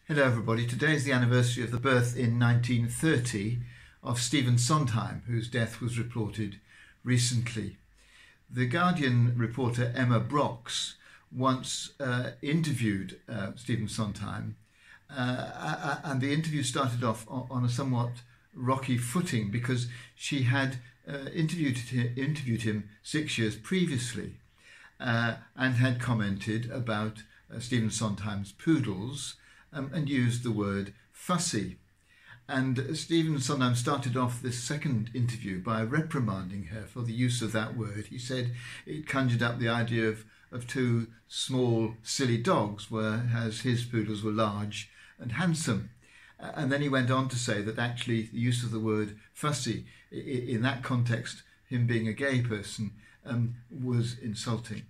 Hello, everybody. Today is the anniversary of the birth in 1930 of Stephen Sondheim, whose death was reported recently. The Guardian reporter Emma Brox once interviewed Stephen Sondheim, and the interview started off on a somewhat rocky footing because she had interviewed him 6 years previously and had commented about Stephen Sondheim's poodles and used the word fussy. And Stephen Sondheim started off this second interview by reprimanding her for the use of that word. He said it conjured up the idea of two small, silly dogs, whereas his poodles were large and handsome. And then he went on to say that actually the use of the word fussy, in that context, him being a gay person, was insulting.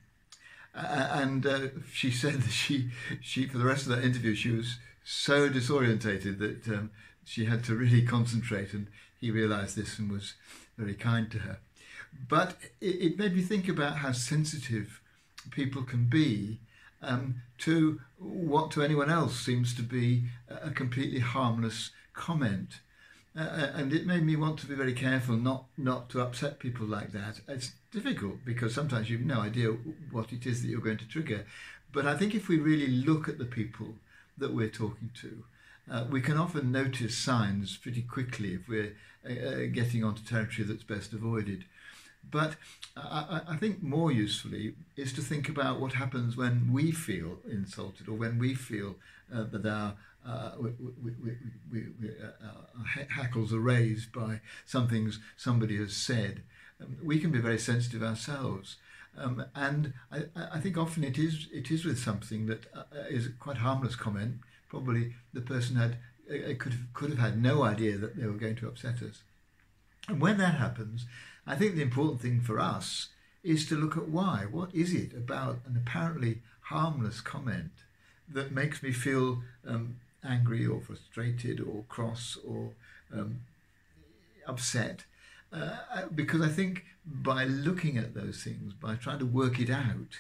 She said that she for the rest of that interview, she was so disorientated that she had to really concentrate, and he realised this and was very kind to her. But it made me think about how sensitive people can be to what to anyone else seems to be a completely harmless comment. And it made me want to be very careful not to upset people like that. It's difficult because sometimes you've no idea what it is that you're going to trigger. But I think if we really look at the people that we're talking to, we can often notice signs pretty quickly if we're getting onto territory that's best avoided. But I think more usefully is to think about what happens when we feel insulted or when we feel that our hackles are raised by some things somebody has said. We can be very sensitive ourselves, and I think often it is with something that is a quite harmless comment. Probably the person could have had no idea that they were going to upset us. And when that happens, I think the important thing for us is to look at why. What is it about an apparently harmless comment that makes me feel angry or frustrated or cross or upset? Because I think by looking at those things, by trying to work it out,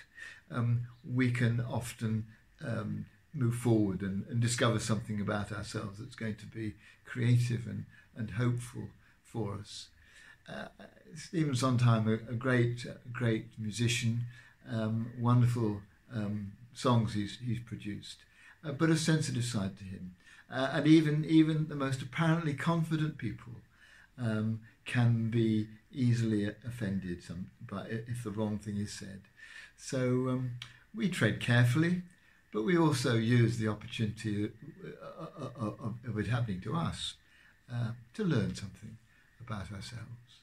we can often move forward and discover something about ourselves that's going to be creative and hopeful for us. Stephen Sondheim, a great musician, wonderful songs he's produced, but a sensitive side to him. And even the most apparently confident people can be easily offended if the wrong thing is said. So we tread carefully, but we also use the opportunity of it happening to us to learn something about ourselves.